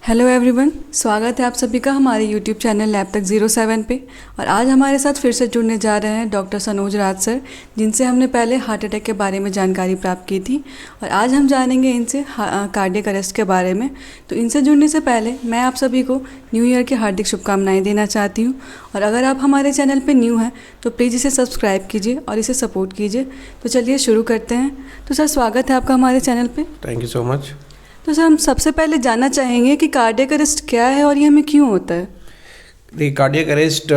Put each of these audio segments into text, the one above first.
Hello everyone, स्वागत है आप सभी का हमारे यूट्यूब चैनल लैब तक 07 पे। और आज हमारे साथ फिर से जुड़ने जा रहे हैं डॉक्टर सनोज राज सर, जिनसे हमने पहले हार्ट अटैक के बारे में जानकारी प्राप्त की थी। और आज हम जानेंगे इनसे कार्डियक अरेस्ट के बारे में। तो इनसे जुड़ने से पहले मैं आप सभी को न्यू ईयर की हार्दिक शुभकामनाएँ देना चाहती हूँ। और अगर आप हमारे चैनल पर न्यू हैं तो प्लीज़ इसे सब्सक्राइब कीजिए और इसे सपोर्ट कीजिए। तो चलिए शुरू करते हैं। तो सर, स्वागत है आपका हमारे चैनल पर। Thank you so much. तो सर, हम सबसे पहले जानना चाहेंगे कि कार्डियक अरेस्ट क्या है और ये हमें क्यों होता है। देखिए, कार्डियक अरेस्ट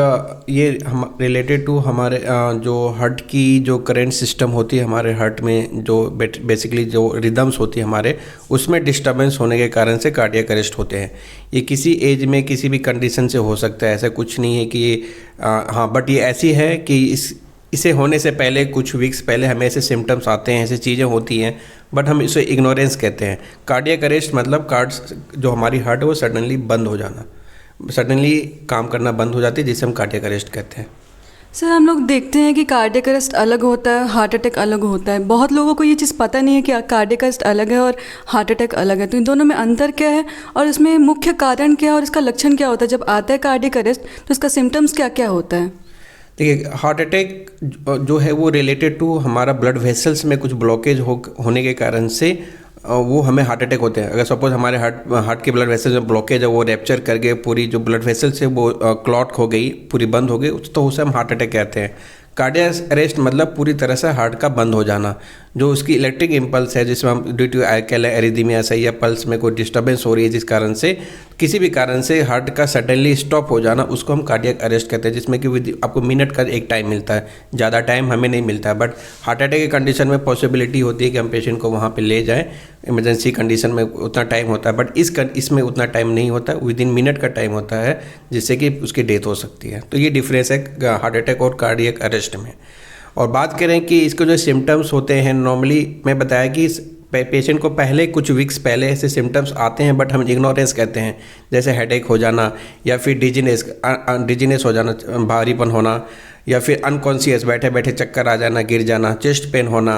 ये हम रिलेटेड टू हमारे जो हार्ट की जो करंट सिस्टम होती है हमारे हार्ट में, जो बेसिकली जो रिदम्स होती है हमारे, उसमें डिस्टर्बेंस होने के कारण से कार्डियक अरेस्ट होते हैं। ये किसी एज में किसी भी कंडीशन से हो सकता है, ऐसा कुछ नहीं है कि ये हाँ, बट ये ऐसी है कि इसे होने से पहले कुछ वीक्स पहले हमें ऐसे सिम्टम्स आते हैं, ऐसी चीज़ें होती हैं, बट हम इसे इग्नोरेंस कहते हैं। कार्डियक अरेस्ट मतलब जो हमारी हार्ट है वो सडनली बंद हो जाना, सडनली काम करना बंद हो जाती है, जिसे हम कार्डियक अरेस्ट कहते हैं। सर, हम लोग देखते हैं कि कार्डियक अरेस्ट अलग होता है, हार्ट अटैक अलग होता है। बहुत लोगों को ये चीज़ पता नहीं है कि कार्डियक अरेस्ट अलग है और हार्ट अटैक अलग है। तो इन दोनों में अंतर क्या है और इसमें मुख्य कारण क्या है और इसका लक्षण क्या होता है? जब आता है कार्डियक अरेस्ट तो इसका सिम्टम्स क्या क्या होता है? देखिए, हार्ट अटैक जो है वो रिलेटेड टू हमारा ब्लड वेसल्स में कुछ ब्लॉकेज होने के कारण से वो हमें हार्ट अटैक होते हैं। अगर सपोज हमारे हार्ट के ब्लड वेसल्स में ब्लॉकेज है, वो रैप्चर कर गए, पूरी जो ब्लड वेसल्स है वो क्लॉट हो गई, पूरी बंद हो गई, तो उसे हम हार्ट अटैक कहते हैं। कार्डियक अरेस्ट मतलब पूरी तरह से हार्ट का बंद हो जाना, जो उसकी इलेक्ट्रिक इम्पल्स है, जिसमें हम ड्यू टू एरिदमिया से या पल्स में कोई डिस्टर्बेंस हो रही है, जिस कारण से किसी भी कारण से हार्ट का सडनली स्टॉप हो जाना, उसको हम कार्डियक अरेस्ट कहते हैं। जिसमें कि आपको मिनट का एक टाइम मिलता है, ज़्यादा टाइम हमें नहीं मिलता है। बट हार्ट अटैक की कंडीशन में पॉसिबिलिटी होती है कि हम पेशेंट को वहाँ पे ले जाएं, इमरजेंसी कंडीशन में उतना टाइम होता है। बट इसमें उतना टाइम नहीं होता, विद इन मिनट का टाइम होता है, जिससे कि उसकी डेथ हो सकती है। तो ये डिफरेंस है हार्ट अटैक और कार्डियक अरेस्ट में। और बात करें कि इसको जो सिम्टम्स होते हैं, नॉर्मली मैं बताया कि पेशेंट को पहले कुछ वीक्स पहले ऐसे सिम्टम्स आते हैं, बट हम इग्नोरेंस कहते हैं। जैसे हेडेक हो जाना, या फिर डिजीनेस हो जाना, भारीपन होना, या फिर अनकॉन्शियस बैठे बैठे चक्कर आ जाना, गिर जाना, चेस्ट पेन होना,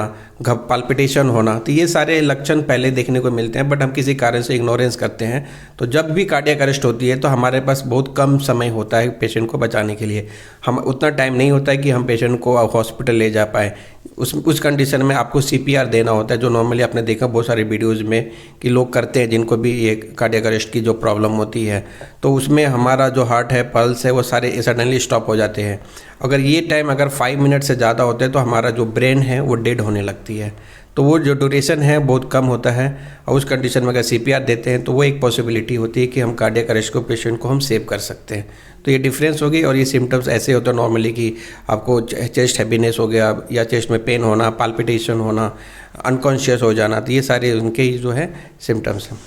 पाल्पिटेशन होना। तो ये सारे लक्षण पहले देखने को मिलते हैं, बट हम किसी कारण से इग्नोरेंस करते हैं। तो जब भी कार्डियक अरेस्ट होती है तो हमारे पास बहुत कम समय होता है पेशेंट को बचाने के लिए। हम उतना टाइम नहीं होता है कि हम पेशेंट को हॉस्पिटल ले जा पाए। उस कंडीशन में आपको CPR देना होता है, जो नॉर्मली आपने देखा बहुत सारी वीडियोज़ में कि लोग करते हैं, जिनको भी ये कार्डियक अरेस्ट की जो प्रॉब्लम होती है। तो उसमें हमारा जो हार्ट है, पल्स है, वो सारे सडनली स्टॉप हो जाते हैं। अगर ये टाइम अगर 5 मिनट से ज़्यादा होता है तो हमारा जो ब्रेन है वो डेड होने लगती है। तो वो जो ड्यूरेशन है बहुत कम होता है, और उस कंडीशन में अगर CPR देते हैं तो वो एक पॉसिबिलिटी होती है कि हम कार्डियक अरेस्ट को पेशेंट को हम सेव कर सकते हैं। तो ये डिफरेंस हो गई। और ये सिम्टम्स ऐसे होते हैं नॉर्मली कि आपको चेस्ट हैवीनेस हो गया, या चेस्ट में पेन होना, पाल्पिटेशन होना, अनकॉन्शियस हो जाना। तो ये सारे उनके ही जो है सिम्टम्स हैं।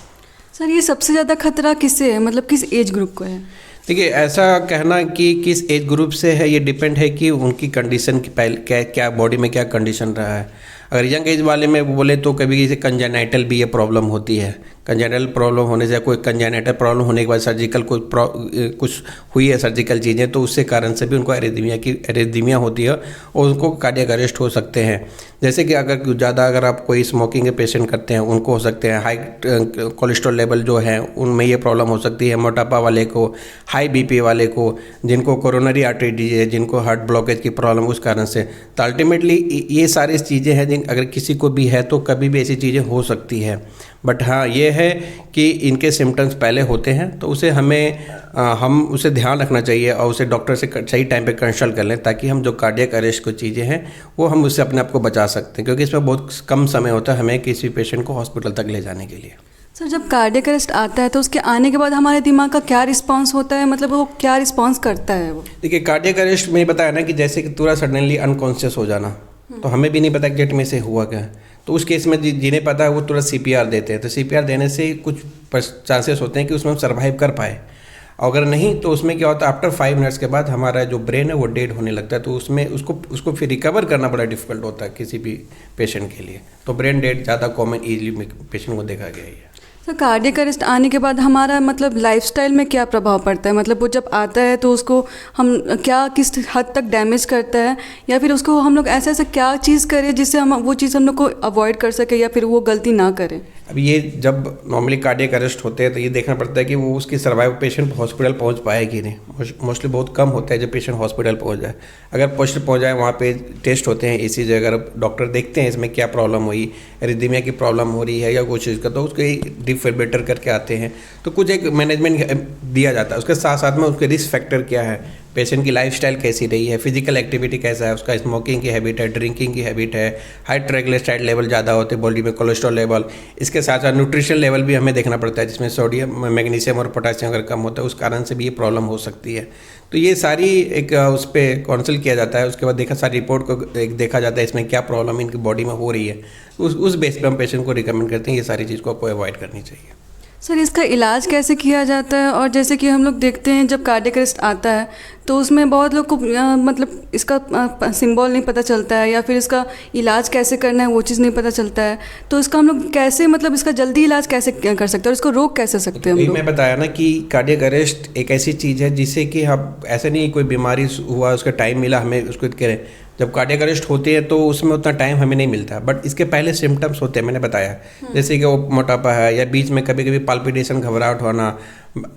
सर, ये सबसे ज़्यादा खतरा किससे है, मतलब किस एज ग्रुप को है? देखिए, ऐसा कहना कि किस एज ग्रुप से है, ये डिपेंड है कि उनकी कंडीशन की पहले क्या बॉडी में क्या कंडीशन रहा है। अगर यंग एज वाले में बोले तो कभी किसी कंजेनाइटल भी ये प्रॉब्लम होती है। कंजेनाइटल प्रॉब्लम होने से, कोई कंजेनाइटल प्रॉब्लम होने के बाद सर्जिकल कुछ हुई है, सर्जिकल चीज़ें, तो उससे कारण से भी उनको एरिदमिया होती है और उनको कार्डियक अरेस्ट हो सकते हैं। जैसे कि अगर आप कोई स्मोकिंग के पेशेंट करते हैं, उनको हो सकते हैं। हाई कोलेस्ट्रॉल लेवल जो है उनमें ये प्रॉब्लम हो सकती है। मोटापा वाले को, हाई BP वाले को, जिनको कोरोनरी आर्टरी डिजीज है, जिनको हार्ट ब्लॉकेज की प्रॉब्लम उस कारण से। तो अल्टीमेटली ये सारी चीज़ें हैं अगर किसी को भी है तो कभी भी ऐसी चीज़ें हो सकती है। बट हाँ, ये है कि इनके सिम्टम्स पहले होते हैं तो हम उसे ध्यान रखना चाहिए और उसे डॉक्टर से सही टाइम पे कंसल्ट कर लें, ताकि हम जो कार्डियक अरेस्ट को चीज़ें हैं वो हम उससे अपने आप को बचा सकते हैं, क्योंकि इसमें बहुत कम समय होता है हमें किसी पेशेंट को हॉस्पिटल तक ले जाने के लिए। सर, जब कार्डियक अरेस्ट आता है तो उसके आने के बाद हमारे दिमाग का क्या रिस्पांस होता है, मतलब वो क्या रिस्पांस करता है वो? देखिए, कार्डियक अरेस्ट में बताया ना कि जैसे कि पूरा सडनली अनकॉन्शियस हो जाना, तो हमें भी नहीं पता एग्जैक्ट में से हुआ क्या। तो उस केस में जिन्हें पता है वो तुरंत CPR देते हैं। तो CPR देने से कुछ चांसेस होते हैं कि उसमें हम सर्वाइव कर पाए। अगर नहीं तो उसमें क्या होता है, आफ्टर 5 मिनट्स के बाद हमारा जो ब्रेन है वो डेड होने लगता है। तो उसमें उसको फिर रिकवर करना बड़ा डिफिकल्ट होता है किसी भी पेशेंट के लिए। तो ब्रेन डेड ज़्यादा कॉमन ईजिली पेशेंट को देखा गया है। सर कार्डियक अरेस्ट आने के बाद हमारा मतलब लाइफस्टाइल में क्या प्रभाव पड़ता है? मतलब वो जब आता है तो उसको हम क्या किस हद तक डैमेज करता है, या फिर उसको हम लोग ऐसा ऐसा क्या चीज़ करें जिससे हम वो चीज़ हम लोग को अवॉइड कर सके या फिर वो गलती ना करें? अब ये जब नॉर्मली कार्डियक अरेस्ट होते हैं तो ये देखना पड़ता है कि वो उसकी सर्वाइव पेशेंट हॉस्पिटल पहुंच पाए कि नहीं। मोस्टली बहुत कम होता है जब पेशेंट हॉस्पिटल पहुंच जाए। अगर पेशेंट पहुंच जाए वहाँ पे टेस्ट होते हैं ECG, अगर डॉक्टर देखते हैं इसमें क्या प्रॉब्लम हुई, एरिथमिया की प्रॉब्लम हो रही है या कुछ चीज़ का, तो उसको डिफिब्रिलेटर करके आते हैं तो कुछ एक मैनेजमेंट दिया जाता है। उसके साथ साथ में उसके रिस्क फैक्टर क्या है, पेशेंट की लाइफस्टाइल कैसी रही है, फिजिकल एक्टिविटी कैसा है, उसका स्मोकिंग की हैबिट है, ड्रिंकिंग की हैबिट है, हाई ट्राइग्लिसराइड लेवल ज़्यादा होते हैं बॉडी में, कोलेस्ट्रॉल लेवल, इसके साथ साथ न्यूट्रिशन लेवल भी हमें देखना पड़ता है जिसमें सोडियम, मैग्नीशियम और पोटासियम अगर कम होता है उस कारण से भी ये प्रॉब्लम हो सकती है। तो ये सारी एक उस पर काउंसिल किया जाता है, उसके बाद देखा सारी रिपोर्ट को एक देखा जाता है इसमें क्या प्रॉब्लम इनकी बॉडी में हो रही है, उस बेस पर हम पेशेंट को रिकमेंड करते हैं ये सारी चीज़ को आपको अवॉइड करनी चाहिए। सर इसका इलाज कैसे किया जाता है? और जैसे कि हम लोग देखते हैं जब कार्डियक अरेस्ट आता है तो उसमें बहुत लोग को मतलब इसका सिंबल नहीं पता चलता है, या फिर इसका इलाज कैसे करना है वो चीज़ नहीं पता चलता है। तो इसका हम लोग कैसे मतलब इसका जल्दी इलाज कैसे कर सकते हैं और इसको रोक कैसे सकते हैं हम लोग? मैं बताया ना कि कार्डियक अरेस्ट एक ऐसी चीज़ है जिससे कि हम ऐसे नहीं कोई बीमारी हुआ उसका टाइम मिला हमें उसको करें। जब कार्डियक अरेस्ट होती है तो उसमें उतना टाइम हमें नहीं मिलता, बट इसके पहले सिम्टम्स होते हैं, मैंने बताया जैसे कि वो मोटापा है या बीच में कभी कभी पाल्पिटेशन, घबराहट होना,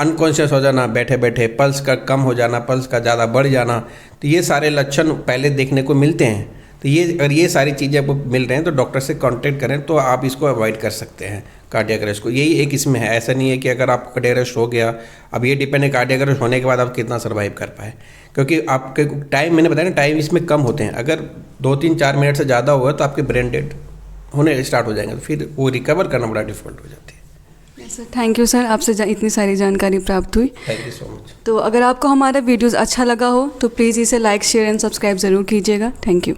अनकॉन्शियस हो जाना बैठे बैठे, पल्स का कम हो जाना, पल्स का ज़्यादा बढ़ जाना, तो ये सारे लक्षण पहले देखने को मिलते हैं। तो ये अगर ये सारी चीज़ें आपको मिल रहे हैं तो डॉक्टर से कांटेक्ट करें तो आप इसको अवॉइड कर सकते हैं कार्डियक अरेस्ट को। यही एक इसमें है, ऐसा नहीं है कि अगर आपको कार्डियक अरेस्ट हो गया, अब ये डिपेंड है कार्डियक अरेस्ट होने के बाद आप कितना सर्वाइव कर पाए, क्योंकि आपके टाइम, मैंने बताया ना टाइम इसमें कम होते हैं। अगर 2-3-4 मिनट से ज़्यादा होगा तो आपके ब्रेन डेड होने स्टार्ट हो जाएंगे, तो फिर वो रिकवर करना बड़ा डिफिकल्ट हो जाती है। सर थैंक यू सर, आपसे इतनी सारी जानकारी प्राप्त हुई। Thank you so much. तो अगर आपको हमारा वीडियोज़ अच्छा लगा हो तो प्लीज़ इसे लाइक, शेयर एंड सब्सक्राइब ज़रूर कीजिएगा। Thank you.